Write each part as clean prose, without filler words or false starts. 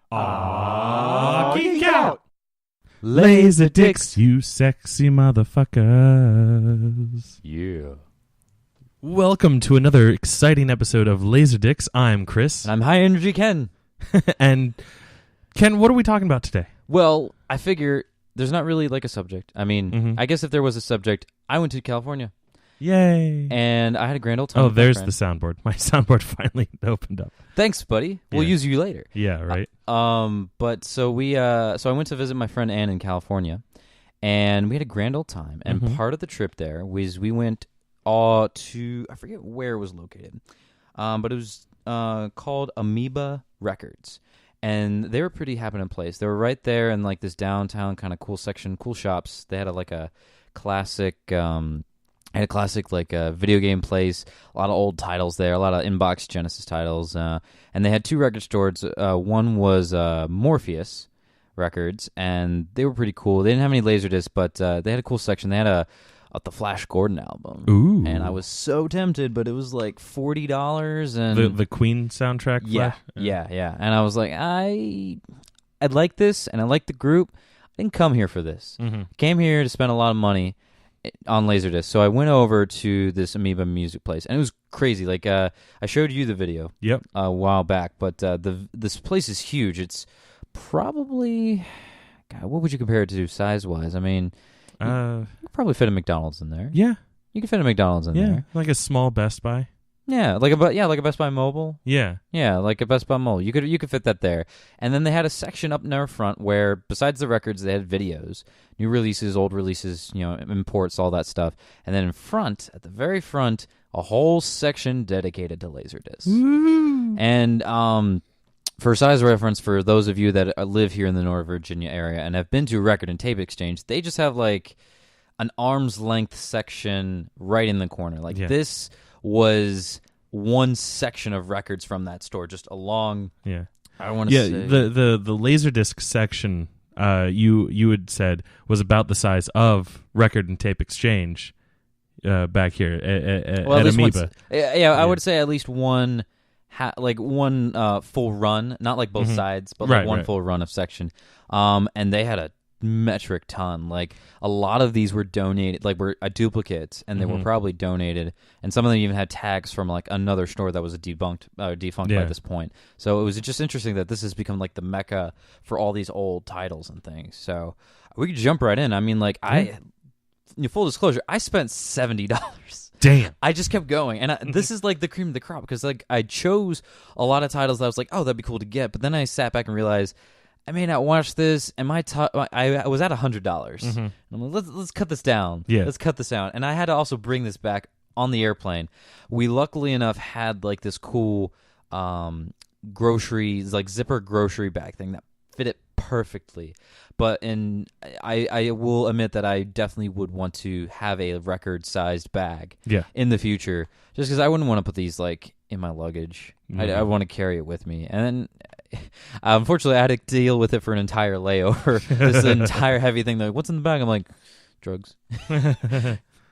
Geek out! LaserDicks, you sexy motherfuckers. Yeah. Welcome to another exciting episode of LaserDicks. I'm Chris. And I'm High Energy Ken. And Ken, what are we talking about today? Well, I figure there's not really like a subject. I mean, I guess if there was a subject, I went to California. Yay. And I had a grand old time. Oh, there's the soundboard. My soundboard finally opened up. Thanks, buddy. We'll use you later. Yeah, right. But so I went to visit my friend Ann in California, and we had a grand old time. And part of the trip there was we went to, I forget where it was located, but it was called Amoeba Records. And they were pretty happening place. They were right there in like this downtown kind of cool section, cool shops. They had a classic video game place, a lot of old titles there, a lot of inbox Genesis titles, and they had two record stores. One was Morpheus Records, and they were pretty cool. They didn't have any Laserdiscs, but they had a cool section. They had the Flash Gordon album. Ooh. And I was so tempted, but it was like $40, and the Queen soundtrack. Yeah, Flash? yeah. And I was like, I like this, and I like the group. I didn't come here for this. I came here to spend a lot of money on Laserdisc. So I went over to this Amoeba music place, and it was crazy. Like I showed you the video a while back, but this place is huge. It's probably, God, what would you compare it to size-wise? I mean, you could probably fit a McDonald's in there. Yeah. You could fit a McDonald's in there. Like a small Best Buy. Yeah, like a Best Buy Mobile. Yeah. Yeah, like a Best Buy Mobile. You could fit that there. And then they had a section up near front where, besides the records, they had videos, new releases, old releases, imports, all that stuff. And then in front, at the very front, a whole section dedicated to Laserdiscs. Woo. And for size reference, for those of you that live here in the Northern Virginia area and have been to a record and tape exchange, they just have like an arm's length section right in the corner. Like this was one section of records from that store, just along. Yeah, I want to say the Laserdisc section you had said was about the size of record and tape exchange back here at Amoeba. I would say at least one. One full run, not like both sides, but like one full run of section. And they had a metric ton. Like a lot of these were donated, like were duplicates, and they were probably donated. And some of them even had tags from like another store that was defunct by this point. So it was just interesting that this has become like the mecca for all these old titles and things. So we could jump right in. I mean, like full disclosure, I spent $70. Damn. I just kept going, and this is like the cream of the crop, because like I chose a lot of titles that I was like, oh, that'd be cool to get, but then I sat back and realized I may not watch this, and I was at $100. I'm like, let's cut this down. Yeah. Let's cut this down, and I had to also bring this back on the airplane. We luckily enough had like this cool groceries, like zipper grocery bag thing that fit it perfectly. But I will admit that I definitely would want to have a record-sized bag in the future, just because I wouldn't want to put these like in my luggage. I want to carry it with me. And then, unfortunately, I had to deal with it for an entire layover. This entire heavy thing. Like, what's in the bag? I'm like, drugs.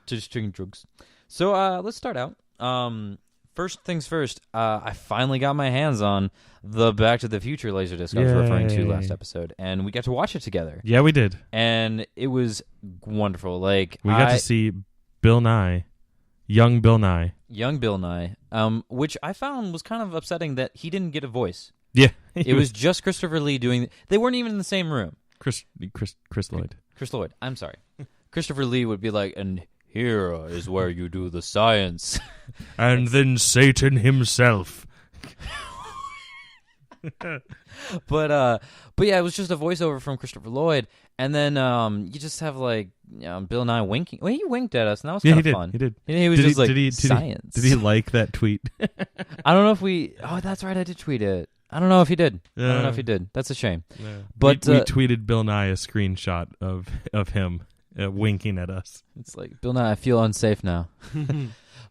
Just drinking drugs. So let's start out. First things first, I finally got my hands on the Back to the Future Laserdisc I was referring to last episode, and we got to watch it together. Yeah, we did. And it was wonderful. Like we got to see Bill Nye, young Bill Nye, which I found was kind of upsetting that he didn't get a voice. Yeah, it was just Christopher Lee doing. They weren't even in the same room. Chris Lloyd. Chris Lloyd. I'm sorry. Christopher Lee would be like, and here is where you do the science. And then Satan himself. But yeah, it was just a voiceover from Christopher Lloyd, and then you just have like Bill Nye winking. Well, he winked at us, and that was kind of fun. He did. He was science. Did he like that tweet? I don't know if we. Oh, that's right. I did tweet it. I don't know if he did. I don't know if he did. That's a shame. Yeah. But we tweeted Bill Nye a screenshot of him winking at us. It's like, Bill Nye, I feel unsafe now.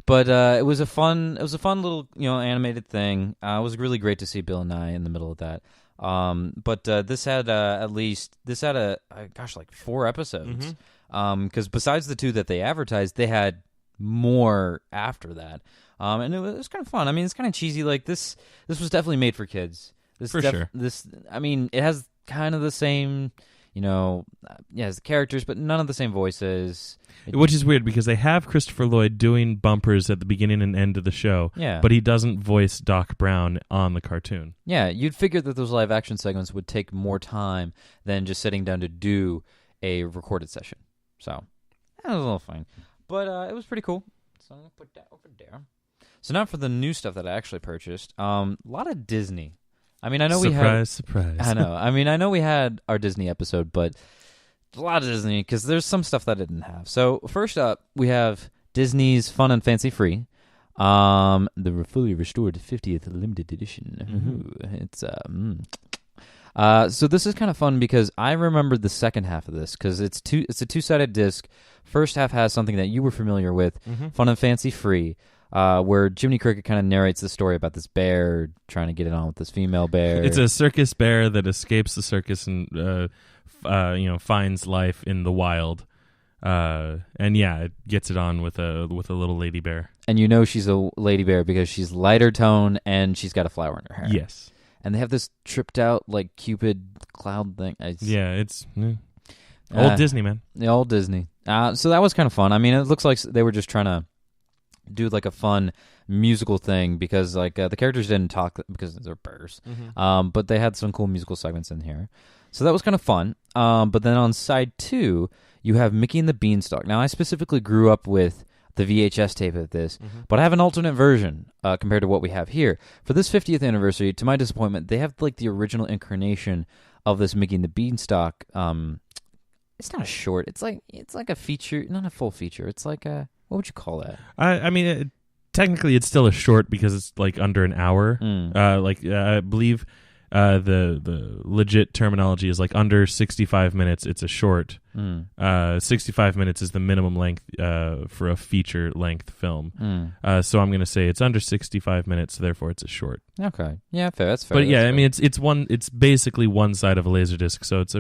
But it was a fun little animated thing. It was really great to see Bill Nye in the middle of that. But this had like 4 episodes. Because besides the 2 that they advertised, they had more after that. And it was kind of fun. I mean, it's kind of cheesy. Like this was definitely made for kids. Sure. I mean, it has kind of the same, has the characters, but none of the same voices. Which is weird because they have Christopher Lloyd doing bumpers at the beginning and end of the show, but he doesn't voice Doc Brown on the cartoon. Yeah, you'd figure that those live action segments would take more time than just sitting down to do a recorded session. So that was a little fun. But it was pretty cool. So I'm going to put that over there. So now for the new stuff that I actually purchased. A lot of Disney. I mean, I know Surprise. I know. I mean, I know we had our Disney episode, but a lot of Disney because there's some stuff that I didn't have. So first up, we have Disney's Fun and Fancy Free, the fully restored 50th limited edition. Mm-hmm. It's so this is kind of fun because I remembered the second half of this because it's a two-sided disc. First half has something that you were familiar with, Fun and Fancy Free. Where Jiminy Cricket kind of narrates the story about this bear trying to get it on with this female bear. It's a circus bear that escapes the circus and finds life in the wild, and it gets it on with a little lady bear. And she's a lady bear because she's lighter tone and she's got a flower in her hair. Yes, and they have this tripped out like Cupid cloud thing. It's old Disney, man. The old Disney. So that was kind of fun. I mean, it looks like they were just trying to do like a fun musical thing because the characters didn't talk because they're bears, but they had some cool musical segments in here, so that was kind of fun. But then on side 2 you have Mickey and the Beanstalk. Now I specifically grew up with the VHS tape of this, but I have an alternate version compared to what we have here for this 50th anniversary. To my disappointment, they have like the original incarnation of this Mickey and the Beanstalk. It's not a short, it's like a feature, not a full feature. It's like a, what would you call that? I mean, technically it's still a short because it's like under an hour. I believe the legit terminology is like under 65 minutes. It's a short. 65 minutes is the minimum length for a feature length film. So I'm going to say it's under 65 minutes. So therefore, it's a short. Okay, yeah, fair. That's fair. But I mean, it's basically one side of a Laserdisc. So it's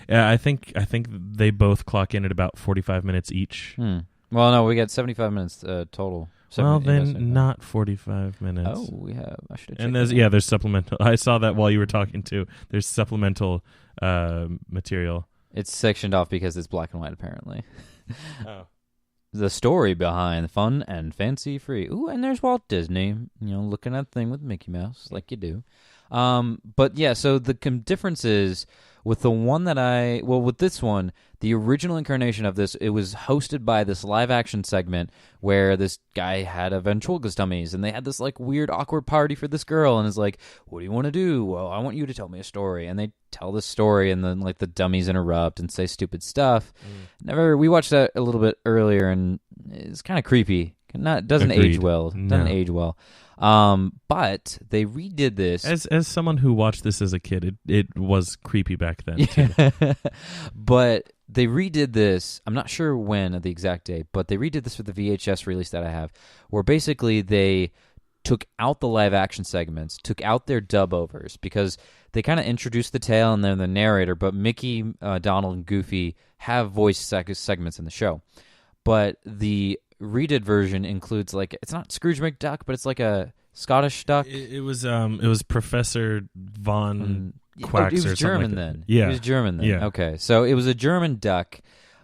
I think they both clock in at about 45 minutes each. Well, no, we got 75 minutes total. Well, then not 45 minutes. Oh, we have. I should have. And there's supplemental. I saw that while you were talking too. There's supplemental material. It's sectioned off because it's black and white, apparently. Oh. The story behind Fun and Fancy Free. Ooh, and there's Walt Disney, looking at the thing with Mickey Mouse, like you do. But yeah, so the difference is with the one that with this one, the original incarnation of this, it was hosted by this live action segment where this guy had a ventriloquist dummies and they had this like weird awkward party for this girl and is like, what do you want to do? Well, I want you to tell me a story. And they tell this story and then like the dummies interrupt and say stupid stuff. We watched that a little bit earlier and it's kind of creepy. Doesn't age well. Doesn't age well. But they redid this. As someone who watched this as a kid, it was creepy back then too. But they redid this. I'm not sure when the exact date, but they redid this for the VHS release that I have, where basically they took out the live action segments, took out their dub overs because they kind of introduced the tale and then the narrator. But Mickey, Donald, and Goofy have voice segments in the show, but the redid version includes it's not Scrooge McDuck, but it's like a Scottish duck. It was Professor Von Quacks. It was or German like then. Yeah, it was German then. Yeah. Okay, so it was a German duck,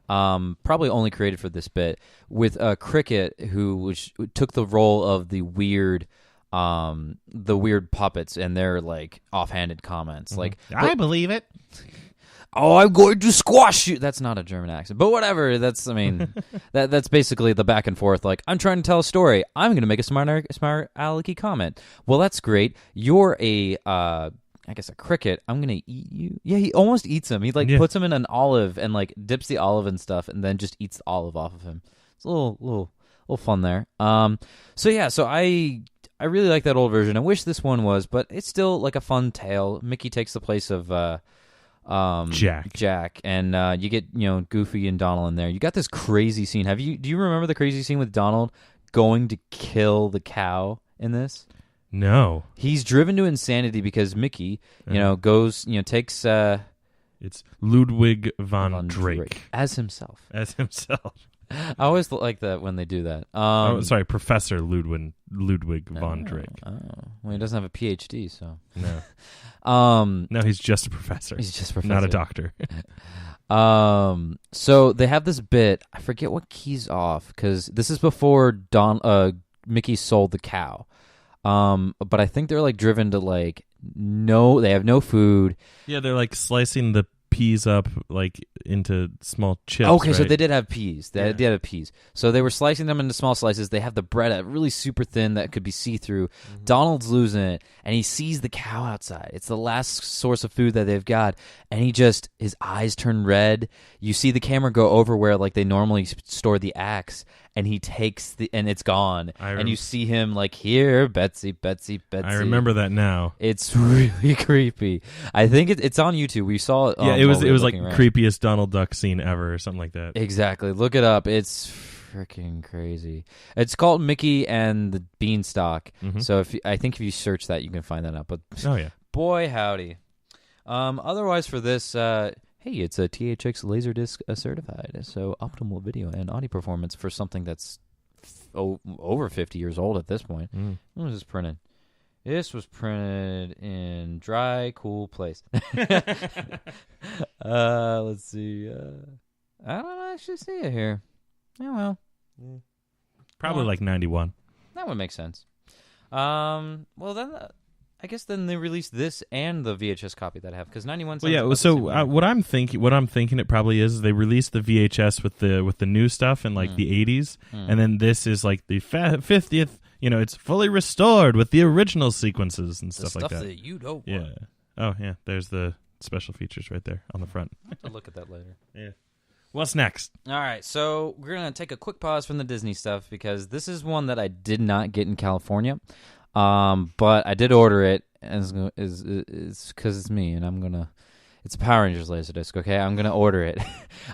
probably only created for this bit, with a cricket who took the role of the weird puppets and their like offhanded comments, like I believe it. Oh, I'm going to squash you. That's not a German accent, but whatever. That's that's basically the back and forth. Like, I'm trying to tell a story. I'm going to make a smart alecky comment. Well, that's great. You're a cricket. I'm going to eat you. Yeah, he almost eats him. He puts him in an olive and like dips the olive and stuff, and then just eats the olive off of him. It's a little fun there. So I really like that old version. I wish this one was, but it's still like a fun tale. Mickey takes the place of Jack, and you get Goofy and Donald in there. You got this crazy scene. Do you remember the crazy scene with Donald going to kill the cow in this? No, he's driven to insanity because Mickey, goes, takes it's Ludwig von Drake as himself. I always like that when they do that. Sorry, Professor Ludwig von Drake. Well, he doesn't have a PhD, so no. No, he's just a professor. He's just a professor, not a doctor. So they have this bit. I forget what key's off because this is before Mickey sold the cow. But I think they're like driven to like they have no food. Yeah, they're like slicing the peas up like into small chips. Okay, right? So they did have peas. They did have peas. So they were slicing them into small slices. They have the bread really super thin that could be see-through. Mm-hmm. Donald's losing it, and he sees the cow outside. It's the last source of food that they've got, and his eyes turn red. You see the camera go over where like they normally store the axe, and he takes and it's gone. And you see him like, here, Betsy. I remember that now. It's really creepy. I think it's on YouTube. We saw it. Yeah, it was like around. Creepiest Donald Duck scene ever or something like that. Exactly. Look it up. It's freaking crazy. It's called Mickey and the Beanstalk. Mm-hmm. So I think if you search that, you can find that out. But boy, howdy. Otherwise for this, hey, it's a THX Laserdisc certified, so optimal video and audio performance for something that's over 50 years old at this point. When was this printed? This was printed in dry, cool place. Let's see. I don't actually see it here. Oh, well. Probably like 91. That would make sense. Well, then... I guess then they released this and the VHS copy that I have because 91. Well, yeah. So what I'm thinking it probably is they released the VHS with the new stuff in like the 80s, and then this is like the 50th. It's fully restored with the original sequences and stuff like that. Stuff that you don't want. Yeah. Oh yeah. There's the special features right there on the front. I'll have to look at that later. Yeah. What's next? All right, so we're gonna take a quick pause from the Disney stuff because this is one that I did not get in California. But I did order it, and it's because it's me, and it's a Power Rangers Laserdisc, okay? I'm gonna order it.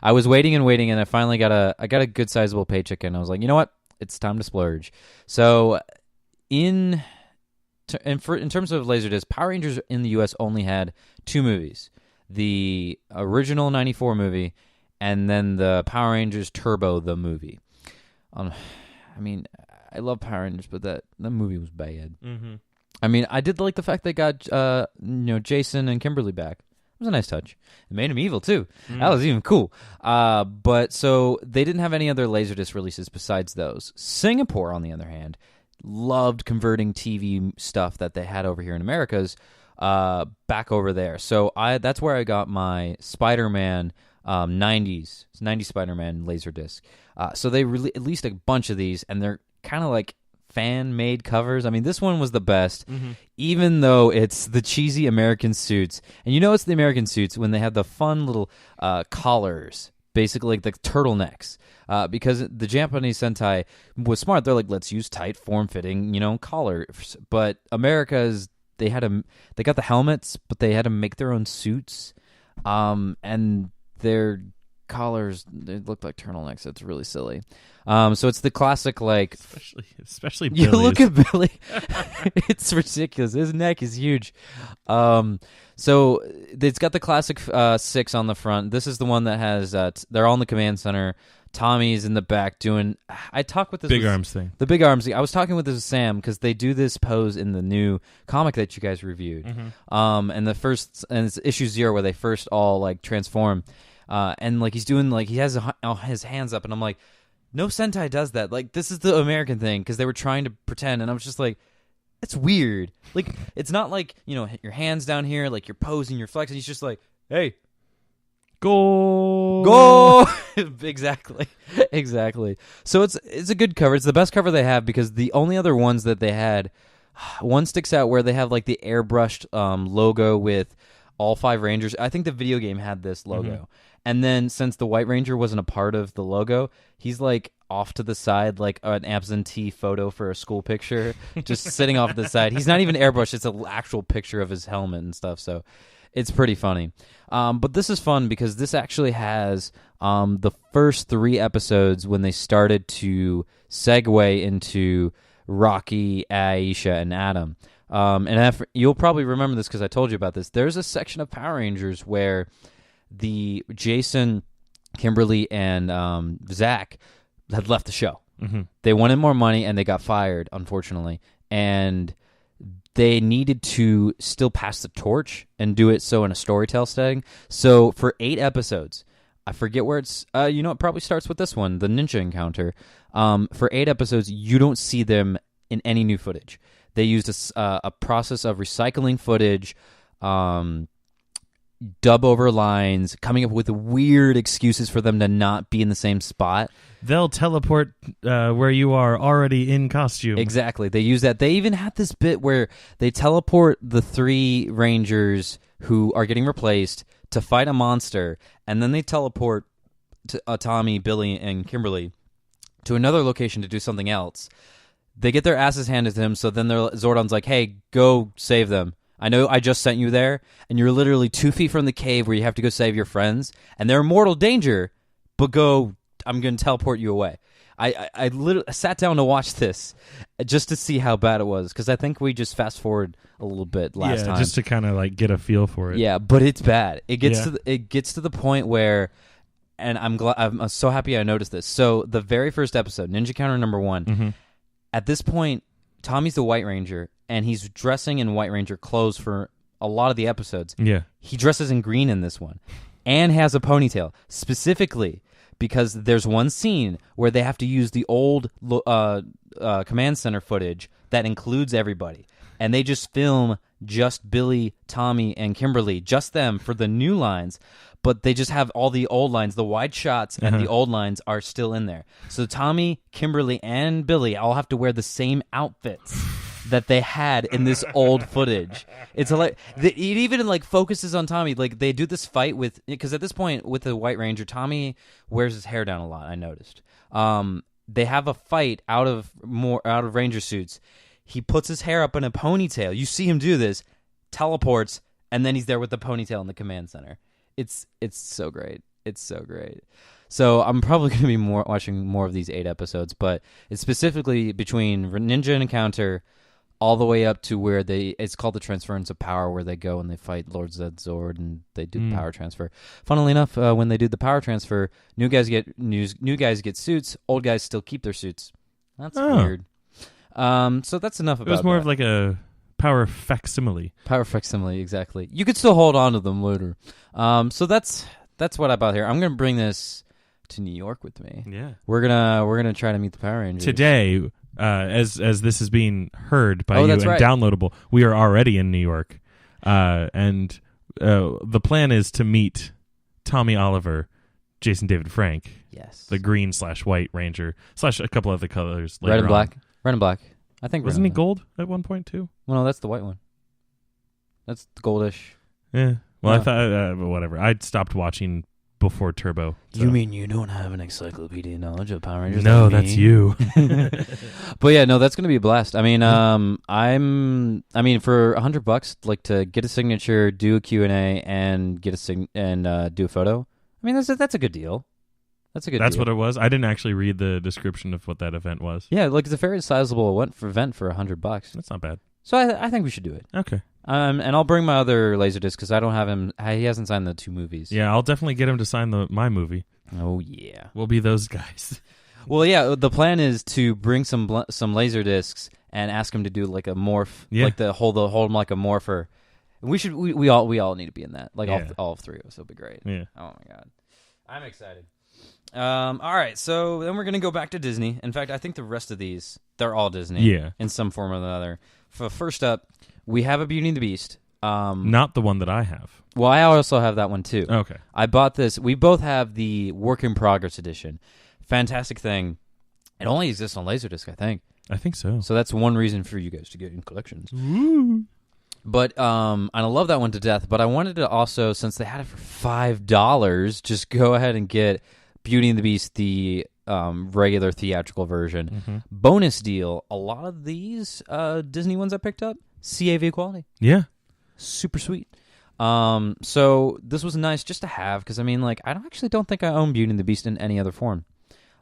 I was waiting, and I finally got a good sizable paycheck, and I was like, you know what? It's time to splurge. So, in terms of Laserdisc, Power Rangers in the U.S. only had 2 movies: the original '94 movie, and then the Power Rangers Turbo the movie. I love Power Rangers, but that movie was bad. Mm-hmm. I mean, I did like the fact they got Jason and Kimberly back. It was a nice touch. It made him evil too. That was even cool. But so they didn't have any other Laserdisc releases besides those. Singapore, on the other hand, loved converting TV stuff that they had over here in America's back over there. So that's where I got my SpiderMan 90s SpiderMan Laserdisc. So they released a bunch of these, and they're kind of like fan-made covers. I mean, this one was the best, even though it's the cheesy American suits. And it's the American suits when they have the fun little collars, basically like the turtlenecks. Because the Japanese Sentai was smart. They're like, let's use tight, form-fitting, collars. But America's, they got the helmets, but they had to make their own suits. And their collars, they look like turtlenecks. It's really silly. So it's the classic, like, especially Billy's. You look at Billy. It's ridiculous. His neck is huge. So it's got the classic 6 on the front. This is the one that has they're all in the command center. Tommy's in the back doing. I talked with this big arms thing. The big arms thing. I was talking with this with Sam because they do this pose in the new comic that you guys reviewed. And it's issue 0 where they first all like transform. And like he's doing like he has his hands up, and I'm like, no Sentai does that. Like, this is the American thing because they were trying to pretend, and I was just like, it's weird. Like, it's not like your hands down here, like you're posing, you're flexing. He's just like, hey, go. Exactly. So it's a good cover. It's the best cover they have because the only other ones that they had, one sticks out where they have like the airbrushed logo with all 5 Rangers. I think the video game had this logo. And then since the White Ranger wasn't a part of the logo, he's like off to the side, like an absentee photo for a school picture, just sitting off to the side. He's not even airbrushed. It's an actual picture of his helmet and stuff. So it's pretty funny. But this is fun because this actually has the first 3 episodes when they started to segue into Rocky, Aisha, and Adam. And you'll probably remember this because I told you about this. There's a section of Power Rangers where the Jason, Kimberly, and Zach had left the show. They wanted more money, and they got fired, unfortunately. And they needed to still pass the torch and do it so in a storytell setting. So for 8 episodes, I forget where it's... it probably starts with this one, the ninja encounter. For 8 episodes, you don't see them in any new footage. They used a process of recycling footage, dub over lines, coming up with weird excuses for them to not be in the same spot. They'll teleport where you are already in costume. Exactly. They use that. They even had this bit where they teleport the 3 Rangers who are getting replaced to fight a monster, and then they teleport to Tommy, Billy, and Kimberly to another location to do something else. They get their asses handed to them, so then Zordon's like, hey, go save them. I know I just sent you there, and you're literally 2 feet from the cave where you have to go save your friends, and they're in mortal danger, but go, I'm going to teleport you away. I literally sat down to watch this just to see how bad it was, because I think we just fast forward a little bit last time. Yeah, just to kind of like get a feel for it. Yeah, but it's bad. It gets to the point where, and I'm so happy I noticed this. So the very first episode, Ninja Counter number 1, at this point, Tommy's the White Ranger, and he's dressing in White Ranger clothes for a lot of the episodes. Yeah. He dresses in green in this one and has a ponytail, specifically because there's one scene where they have to use the old command center footage that includes everybody, and they just film just Billy, Tommy, and Kimberly, just them for the new lines, but they just have all the old lines. The wide shots and the old lines are still in there. So Tommy, Kimberly, and Billy all have to wear the same outfits that they had in this old footage. It's like it even like focuses on Tommy. Like they do this fight with, because at this point with the White Ranger, Tommy wears his hair down a lot. I noticed. They have a fight out of Ranger suits. He puts his hair up in a ponytail. You see him do this, teleports, and then he's there with the ponytail in the command center. It's so great. It's so great. So I'm probably going to be watching more of these 8 episodes, but it's specifically between Ninja Encounter all the way up to where it's called the Transference of Power, where they go and they fight Lord Zed Zord and they do the power transfer. Funnily enough, when they do the power transfer, new guys get suits, old guys still keep their suits. That's weird. So that's enough about that. It was more of like a power facsimile. Power facsimile, exactly. You could still hold on to them later. So that's what I bought here. I'm going to bring this to New York with me. Yeah. We're gonna try to meet the Power Rangers. Today, as this is being heard by you and right. downloadable, we are already in New York. And the plan is to meet Tommy Oliver, Jason David Frank. Yes. The green/white Ranger / a couple other colors later Red and black. on. Red and black. I think wasn't he gold at one point too? Well, no, that's the white one. That's the goldish. Yeah. Well, I thought whatever. I stopped watching before Turbo. So. You mean you don't have an encyclopedia knowledge of Power Rangers? No, that's you. But yeah, no, that's gonna be a blast. I mean, for $100, like to get a signature, do a Q&A, and get do a photo. I mean, that's a good deal. That's what it was. I didn't actually read the description of what that event was. Yeah, like it's a very sizable event for $100. That's not bad. So I think we should do it. Okay. And I'll bring my other Laserdiscs because I don't have him. He hasn't signed the 2 movies. Yeah, I'll definitely get him to sign my movie. Oh yeah, we'll be those guys. Well, yeah. The plan is to bring some Laserdiscs and ask him to do like a morph, like hold him like a morpher. We all need to be in that. Like all 3 of us will be great. Yeah. Oh my god, I'm excited. All right, so then we're gonna go back to Disney. In fact, I think the rest of these, they're all Disney. Yeah. In some form or another. First up, we have a Beauty and the Beast. Not the one that I have. Well, I also have that one too. Okay. I bought this. We both have the Work in Progress edition. Fantastic thing. It only exists on Laserdisc, I think. I think so. So that's one reason for you guys to get in collections. Woo. But and I love that one to death. But I wanted to also, since they had it for $5, just go ahead and get Beauty and the Beast, the regular theatrical version. Mm-hmm. Bonus deal, a lot of these Disney ones I picked up, CAV quality. Yeah. Super sweet. So this was nice just to have, because I mean, like, I don't think I own Beauty and the Beast in any other form.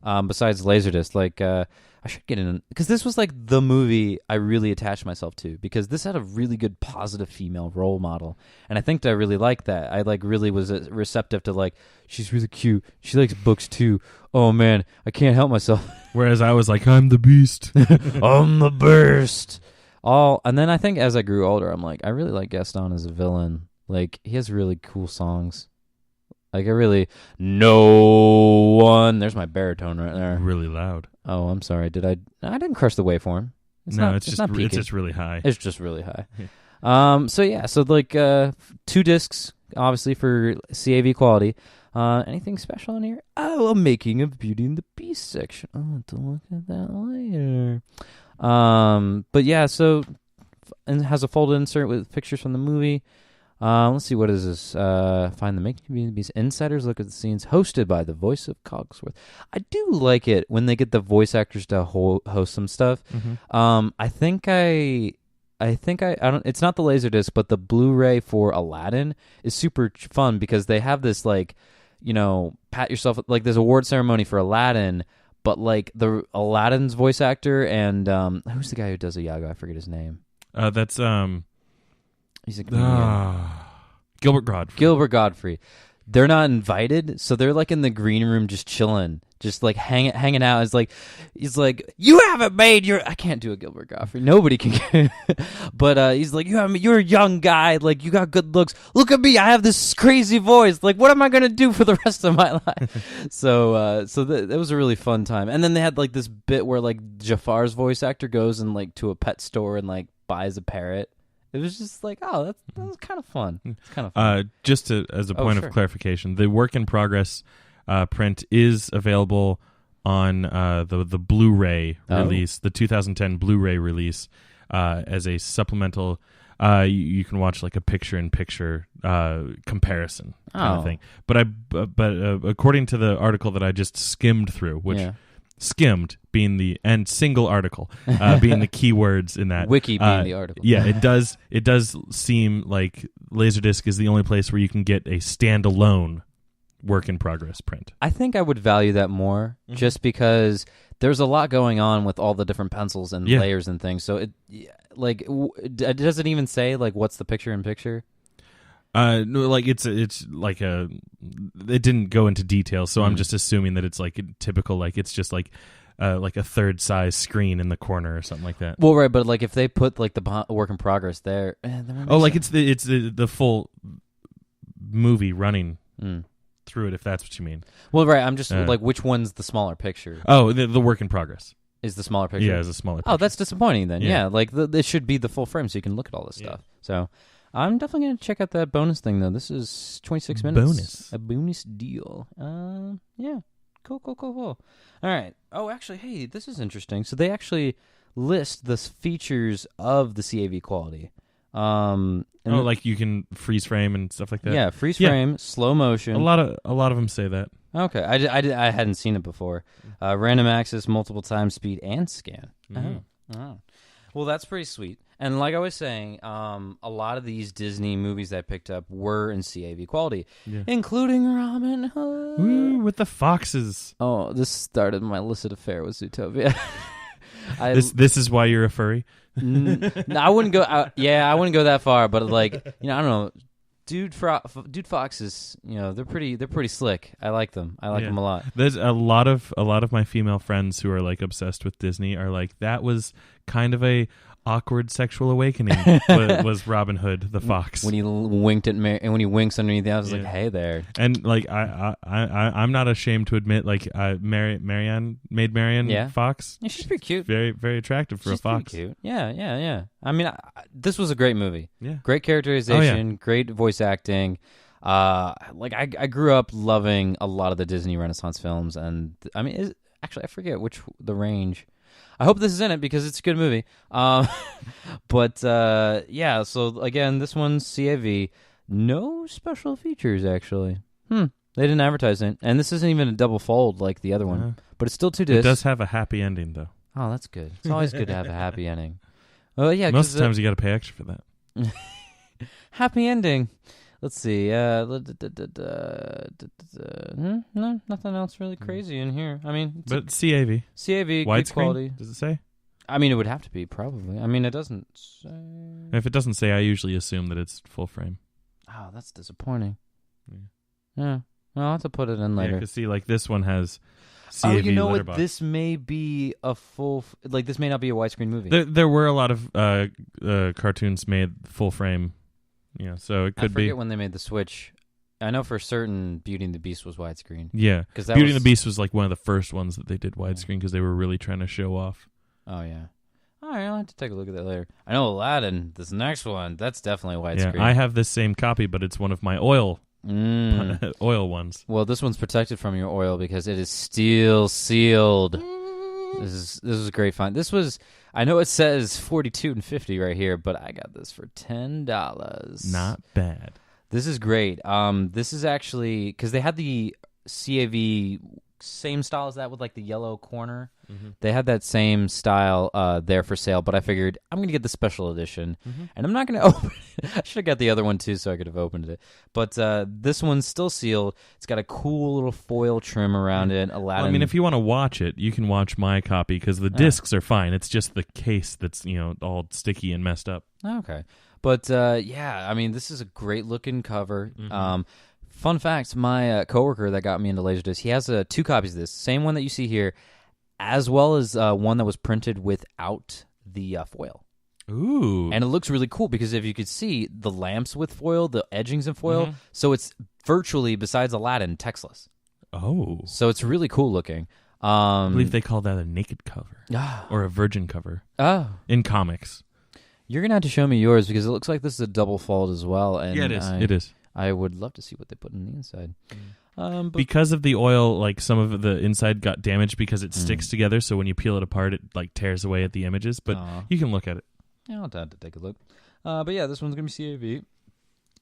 besides Laserdisc. Like, I should get in, because this was like the movie I really attached myself to, because this had a really good positive female role model, and I think I really liked that. I like really was receptive to like, she's really cute, she likes books too. Oh man, I can't help myself. Whereas I was like, I'm the beast. I'm the beast. And then I think as I grew older, I'm like, I really like Gaston as a villain. Like, he has really cool songs. Like, no one. There's my baritone right there. Really loud. Oh, I'm sorry. I didn't crush the waveform. It's just really high. It's just really high. So like 2 discs, obviously for CAV quality. Anything special in here? Oh, a making of Beauty and the Beast section. I'll have to look at that later. But yeah, so and it has a folded insert with pictures from the movie. Let's see, what is this? Find the Making of Beauty and the Beast. Insiders look at the scenes, hosted by the voice of Cogsworth. I do like it when they get the voice actors to host some stuff. Mm-hmm. I think I don't. It's not the Laserdisc, but the Blu-ray for Aladdin is super fun, because they have this like, pat yourself, like there's award ceremony for Aladdin, but like the Aladdin's voice actor and who's the guy who does Iago? I forget his name. That's he's a comedian. Gilbert Godfrey. Gilbert Godfrey. They're not invited, so they're like in the green room just chilling, just like hanging out. He's like, you haven't made your. I can't do a Gilbert Godfrey. Nobody can. But he's like, you're a young guy. Like, you got good looks. Look at me. I have this crazy voice. Like, what am I gonna do for the rest of my life? So that was a really fun time. And then they had like this bit where like Jafar's voice actor goes and like to a pet store and like buys a parrot. It was just like, that was kind of fun. It's kind of fun. Just as a point of clarification, the work in progress print is available on the Blu-ray release, the 2010 Blu-ray release, as a supplemental. You can watch like a picture-in-picture comparison kind of thing. But according to the article that I just skimmed through, which. Yeah. Skimmed being the and single article being the keywords in that wiki being the article. Yeah, it does seem like Laserdisc is the only place where you can get a standalone work in progress print. I think I would value that more, just because there's a lot going on with all the different pencils and layers and things. So it like does it even say like what's the picture in picture? No, like it's like it didn't go into detail, so I'm just assuming that it's like typical, like it's just like a third size screen in the corner or something like that. Well, right, but like if they put like the work in progress there, like it's the full movie running through it, if that's what you mean. Well, right, I'm just like, which one's the smaller picture? Oh, the work in progress is the smaller picture. Yeah, is a smaller picture. Oh, that's disappointing then. Yeah, like it should be the full frame so you can look at all this stuff. So. I'm definitely going to check out that bonus thing, though. This is 26 minutes. Bonus. A bonus deal. Yeah. Cool. All right. Oh, actually, hey, this is interesting. So they actually list the features of the CAV quality. Like you can freeze frame and stuff like that? Yeah, freeze frame, slow motion. A lot of them say that. Okay. I hadn't seen it before. Random access, multiple time speed, and scan. Mm-hmm. Oh. Well, that's pretty sweet. And like I was saying, a lot of these Disney movies that I picked up were in CAV quality, including Robin Hood. Woo, with the foxes. Oh, this started my illicit affair with Zootopia. This is why you're a furry? No, I wouldn't go. I wouldn't go that far. But like, I don't know. Dude foxes, they're pretty slick. I like them. I like them a lot. There's a lot of my female friends who are like obsessed with Disney are like, that was kind of a awkward sexual awakening. was Robin Hood the fox when he winked at and when he winks underneath the house, I was like, hey there. And like I'm not ashamed to admit, like Marianne Fox. Yeah, she's pretty cute. Very very attractive for a fox. Pretty cute. Yeah. I mean, this was a great movie. Yeah, great characterization, great voice acting. Like I grew up loving a lot of the Disney Renaissance films, and I mean, actually I forget the range. I hope this is in it because it's a good movie. But so again, this one's CAV. No special features, actually. They didn't advertise it. And this isn't even a double fold like the other one. But it's still 2 discs. It does have a happy ending, though. Oh, that's good. It's always good to have a happy ending. Oh, yeah. Most of the times you got to pay extra for that. Happy ending. Let's see. No, nothing else really crazy in here. I mean, but CAV. CAV, widescreen, good quality. Does it say? I mean, it would have to be, probably. I mean, it doesn't say. If it doesn't say, I usually assume that it's full frame. Oh, that's disappointing. Yeah. Well, I'll have to put it in later. Yeah, because see, like, this one has CAV. Oh, you know letterbox. what? This may be a full... Like, this may not be a widescreen movie. There were a lot of cartoons made full frame. Yeah, so it could be. I forget when they made the switch. I know for certain Beauty and the Beast was widescreen. Yeah. Beauty and the Beast was like one of the first ones that they did widescreen because they were really trying to show off. Oh, yeah. All right, I'll have to take a look at that later. I know Aladdin, this next one, that's definitely widescreen. Yeah, I have this same copy, but it's one of my oil ones. Well, this one's protected from your oil because it is steel sealed. This is a great find. This was, I know it says $42 and $50 right here, but I got this for $10. Not bad. This is great. This is actually because they had the CAV same style as that with like the yellow corner. Mm-hmm. They had that same style there for sale, but I figured I'm going to get the special edition, and I'm not going to open it. I should have got the other one too so I could have opened it. But this one's still sealed. It's got a cool little foil trim around it. Aladdin. Well, I mean, if you want to watch it, you can watch my copy because the discs are fine. It's just the case that's, all sticky and messed up. Okay. But yeah, I mean, this is a great looking cover. Mm-hmm. Fun fact, my coworker that got me into Laserdiscs, he has 2 copies of this, same one that you see here, as well as one that was printed without the foil. Ooh. And it looks really cool because if you could see the lamps with foil, the edgings in foil, so it's virtually, besides Aladdin, textless. Oh. So it's really cool looking. I believe they call that a naked cover or a virgin cover in comics. You're going to have to show me yours because it looks like this is a double fold as well. And yeah, it is. It is. I would love to see what they put in the inside. But because of the oil, like some of the inside got damaged because it sticks together. So when you peel it apart, it like tears away at the images. But you can look at it. Yeah, I'll have to take a look. But yeah, this one's gonna be CAV.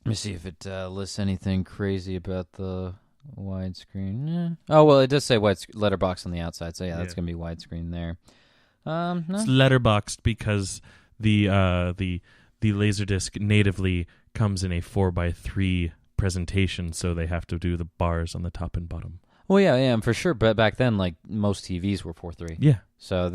Let me see if it lists anything crazy about the widescreen. Yeah. Oh well, it does say letterbox on the outside. So yeah, that's gonna be widescreen there. No. It's letterboxed because the Laserdisc natively comes in a 4:3 presentation, so they have to do the bars on the top and bottom. Well, yeah, for sure. But back then, like most TVs were 4:3. Yeah. So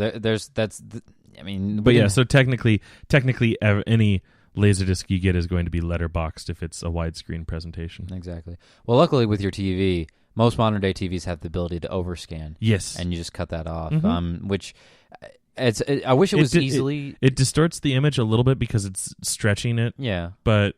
I mean, but yeah. So technically, any Laserdisc you get is going to be letterboxed if it's a widescreen presentation. Exactly. Well, luckily with your TV, most modern day TVs have the ability to overscan. Yes. And you just cut that off. Which. I wish it was easily. It distorts the image a little bit because it's stretching it. Yeah, but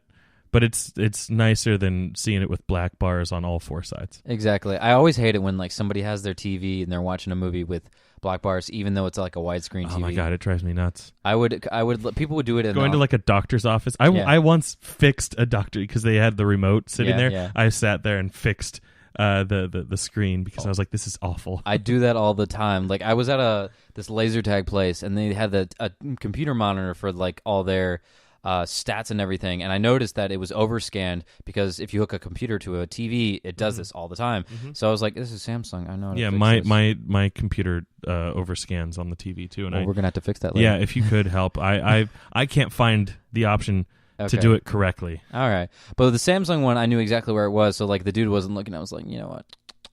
it's nicer than seeing it with black bars on all 4 sides. Exactly. I always hate it when like somebody has their TV and they're watching a movie with black bars, even though it's like a widescreen TV. Oh my god, it drives me nuts. People would do it going to like a doctor's office. I once fixed a doctor because they had the remote sitting there. Yeah. I sat there and fixed the screen because I was like, this is awful. I do that all the time. Like I was at this laser tag place and they had a computer monitor for like all their stats and everything, and I noticed that it was overscanned because if you hook a computer to a TV, it does this all the time. So I was like, this is Samsung. I know how to fix this. my computer overscans on the TV too, and we're gonna have to fix that later. Yeah, if you could help. I can't find the option to do it correctly. All right. But the Samsung one, I knew exactly where it was, so like the dude wasn't looking. I was like, you know what?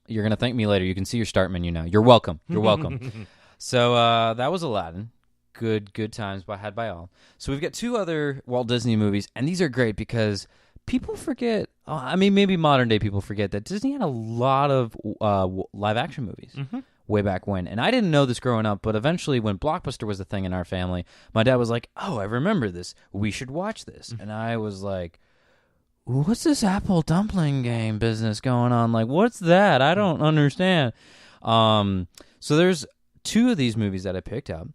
You're going to thank me later. You can see your start menu now. You're welcome. You're welcome. So that was Aladdin. Good times had by all. So we've got 2 other Walt Disney movies, and these are great because people forget, I mean, maybe modern day people forget that Disney had a lot of live action movies. Way back when. And I didn't know this growing up, but eventually when Blockbuster was a thing in our family, my dad was like, oh, I remember this. We should watch this. And I was like, what's this Apple Dumpling game business going on? Like, what's that? I don't understand. So there's 2 of these movies that I picked up.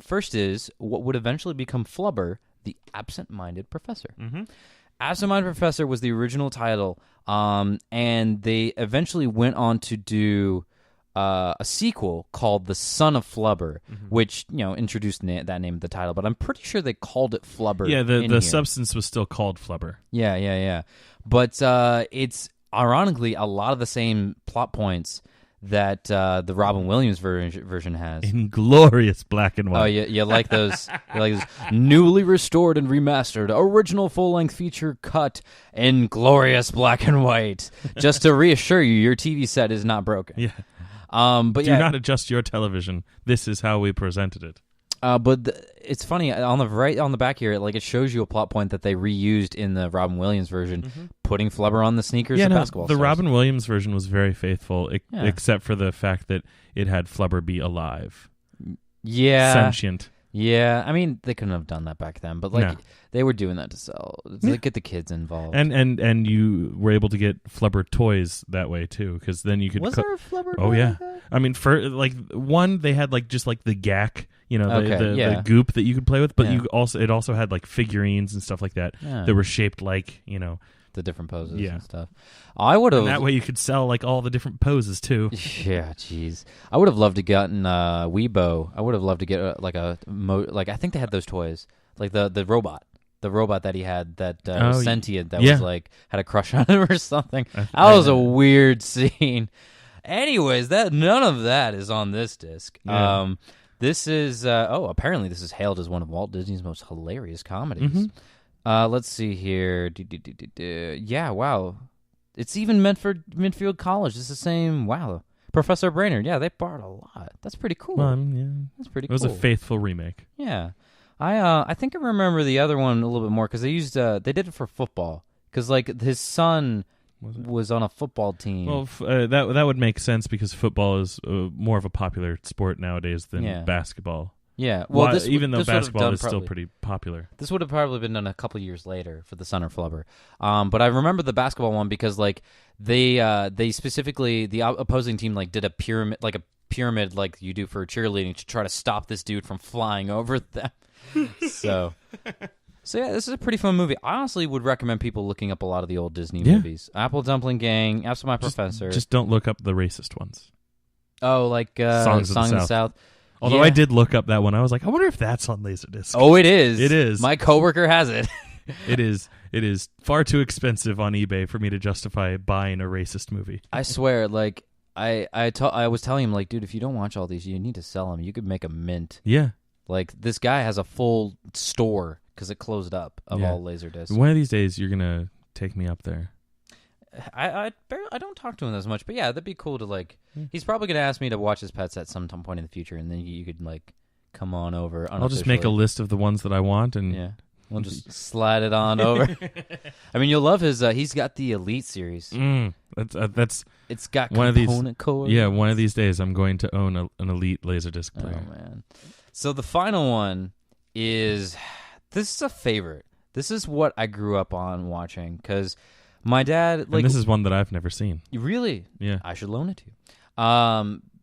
First is what would eventually become Flubber, the Absent-Minded Professor. Absent-Minded Professor was the original title, and they eventually went on to do a sequel called The Son of Flubber, which introduced that name of the title, but I'm pretty sure they called it Flubber. Yeah, the substance was still called Flubber. Yeah. But it's ironically a lot of the same plot points that the Robin Williams version has. In glorious black and white. Oh, you like those? You like those newly restored and remastered original full-length feature cut in glorious black and white. Just to reassure you, your TV set is not broken. Yeah. But do not adjust your television. This is how we presented it. It's funny on the back here, like it shows you a plot point that they reused in the Robin Williams version, putting Flubber on the sneakers of basketball. The stars. Robin Williams version was very faithful, except for the fact that it had Flubber be alive, sentient. Yeah, I mean they couldn't have done that back then, but they were doing that to sell, to get the kids involved. And you were able to get Flubber toys that way too, because then you could. Was there a Flubber? Oh yeah, I mean for one they had just the gack. The goop that you could play with, but it also had figurines and stuff like that that were shaped like the different poses and stuff. I would have that way you could sell all the different poses too. Yeah, jeez. I would have loved to gotten Weibo. I would have loved to get I think they had those toys, the robot that he had that was sentient that was had a crush on him or something. That was a weird scene. Anyways, none of that is on this disc. Yeah. This is apparently this is hailed as one of Walt Disney's most hilarious comedies. Let's see here. Yeah, wow. It's even meant for Midfield College. It's the same. Wow, Professor Brainerd. Yeah, they borrowed a lot. That's pretty cool. That's pretty cool. It was a faithful remake. Yeah, I think I remember the other one a little bit more because they did it for football because his son was on a football team. Well, that would make sense because football is more of a popular sport nowadays than basketball. Yeah, well, even though basketball is still pretty popular. This would have probably been done a couple years later for the son of Flubber. But I remember the basketball one because they specifically the opposing team did a pyramid like you do for cheerleading to try to stop this dude from flying over them. So yeah, this is a pretty fun movie. I honestly would recommend people looking up a lot of the old Disney movies. Apple Dumpling Gang, Ask My Professor. Just don't look up the racist ones. Oh, Songs of the South. Although I did look up that one. I was like, I wonder if that's on Laserdisc. Oh, it is. It is. My coworker has it. It is far too expensive on eBay for me to justify buying a racist movie. I swear, I was telling him, dude, if you don't watch all these, you need to sell them. You could make a mint. Yeah. This guy has a full store because it closed up of all Laserdiscs. One of these days, you're gonna take me up there. I don't talk to him as much, but yeah, that'd be cool to He's probably gonna ask me to watch his pets at some point in the future, and then you could come on over. I'll just make a list of the ones that I want, and we'll just slide it on over. I mean, you'll love his. He's got the Elite series. That's it's got one component cores. Yeah, one of these days I'm going to own an Elite Laserdisc player. Oh man! So the final one is this is a favorite. This is what I grew up on watching because. My dad, and this is one that I've never seen. Really? Yeah. I should loan it to you.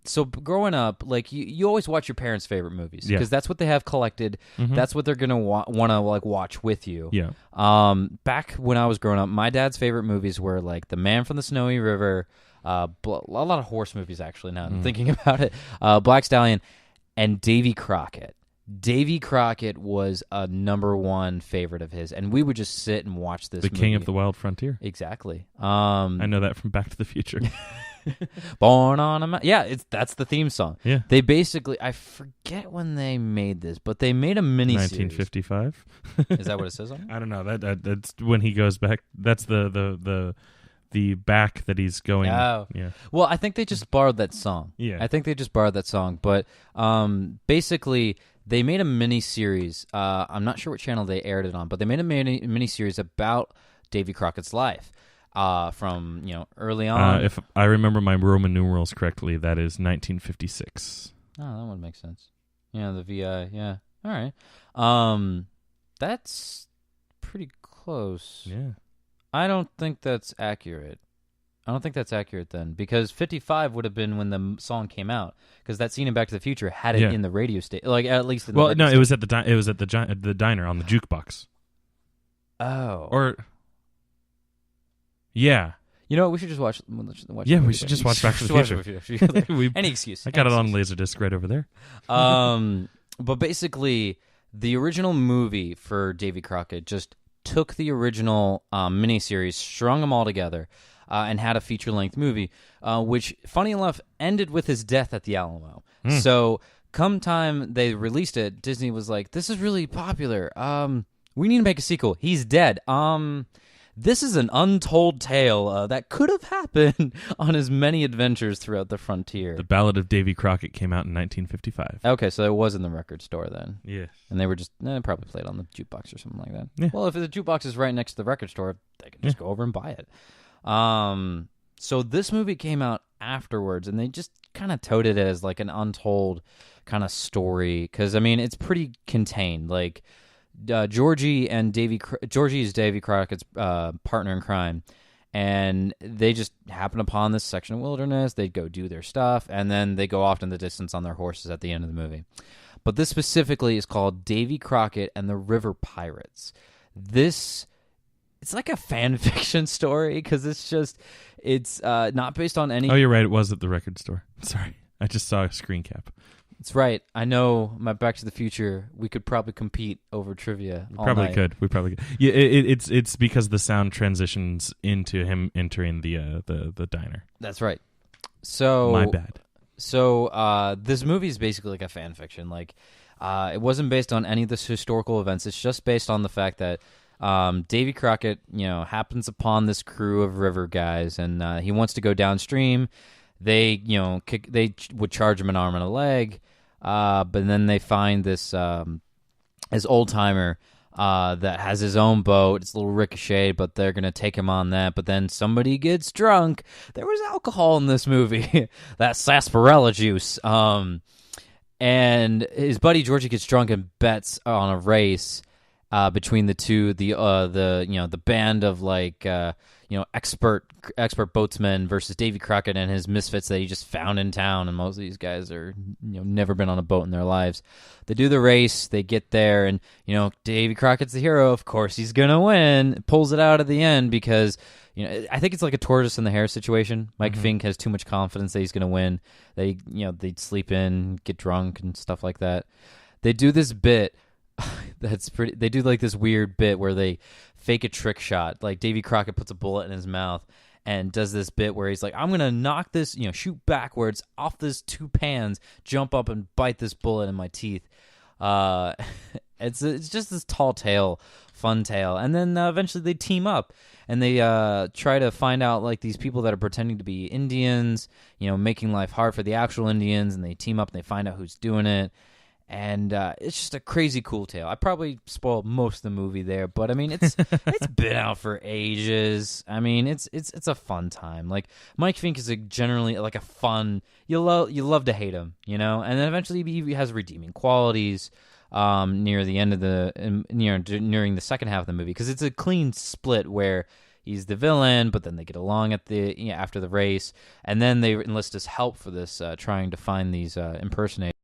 So growing up, you always watch your parents' favorite movies because that's what they have collected. That's what they're gonna want to watch with you. Yeah. Back when I was growing up, my dad's favorite movies were The Man from the Snowy River, a lot of horse movies actually. Now I'm thinking about it, Black Stallion, and Davy Crockett. Davy Crockett was a number one favorite of his, and we would just sit and watch this. The King of the Wild Frontier. Exactly. I know that from Back to the Future. Born on a Mountain. Yeah, that's the theme song. Yeah. They basically, I forget when they made this, but they made a mini 1955. Is that what it says on it? I don't know. That's when he goes back. That's the back that he's going. Oh. Yeah. Well, I think they just borrowed that song. Yeah. I think they just borrowed that song, but basically. They made a mini-series. I'm not sure what channel they aired it on, but they made a mini-series about Davy Crockett's life from early on. If I remember my Roman numerals correctly, that is 1956. Oh, that would make sense. Yeah, the VI. Yeah. All right. That's pretty close. Yeah. I don't think that's accurate. I don't think that's accurate then, because 55 would have been when the song came out, because that scene in Back to the Future had it in the radio station, at least. In the it was at the the diner on the jukebox. Oh, or yeah, you know what? We should just watch. Yeah, we should just watch Back to the Future. Any excuse. I got it on Laserdisc right over there. But basically, the original movie for Davy Crockett just took the original miniseries, strung them all together, and had a feature-length movie, which, funny enough, ended with his death at the Alamo. So, come time they released it, Disney was like, "This is really popular. We need to make a sequel. He's dead. This is an untold tale that could have happened on his many adventures throughout the frontier." The Ballad of Davy Crockett came out in 1955. Okay, so it was in the record store then. Yes. And they were just probably played on the jukebox or something like that. Yeah. Well, if the jukebox is right next to the record store, they can just go over and buy it. So this movie came out afterwards, and they just kind of touted it as like an untold kind of story because, I mean, it's pretty contained. Like, Georgie is Davy Crockett's partner in crime, and they just happen upon this section of wilderness. They go do their stuff, and then they go off in the distance on their horses at the end of the movie. But this specifically is called Davy Crockett and the River Pirates. It's like a fan fiction story because it's not based on any... Oh, you're right. It was at the record store. Sorry. I just saw a screen cap. That's right. I know my Back to the Future, we could probably compete over trivia all probably night. could. We probably could. Yeah, it's because the sound transitions into him entering the diner. That's right. So my bad. So this movie is basically like a fan fiction. Like, it wasn't based on any of the historical events. It's just based on the fact that Davy Crockett, happens upon this crew of river guys, and he wants to go downstream. They, they would charge him an arm and a leg, but then they find this old timer that has his own boat. It's a little ricocheted, but they're gonna take him on that. But then somebody gets drunk. There was alcohol in this movie, that sarsaparilla juice. And his buddy Georgie gets drunk and bets on a race between the two, the band of like expert boatsmen versus Davy Crockett and his misfits that he just found in town. And most of these guys are never been on a boat in their lives. They do the race, they get there, and Davy Crockett's the hero. Of course, he's gonna win. Pulls it out at the end because I think it's like a tortoise and the hare situation. Mike Fink has too much confidence that he's gonna win. They they'd sleep in, get drunk, and stuff like that. They do this bit. They do like this weird bit where they fake a trick shot. Like Davy Crockett puts a bullet in his mouth and does this bit where he's like, I'm gonna knock this, shoot backwards off this two pans, jump up and bite this bullet in my teeth. It's just this tall tale, fun tale, and then eventually they team up and they try to find out like these people that are pretending to be Indians, making life hard for the actual Indians, and they team up and they find out who's doing it. And it's just a crazy cool tale. I probably spoiled most of the movie there, but I mean, it's been out for ages. I mean, it's a fun time. Like Mike Fink is generally like a fun. You love to hate him, and then eventually he has redeeming qualities near the end of during the second half of the movie because it's a clean split where he's the villain, but then they get along at after the race, and then they enlist his help for this, trying to find these impersonators.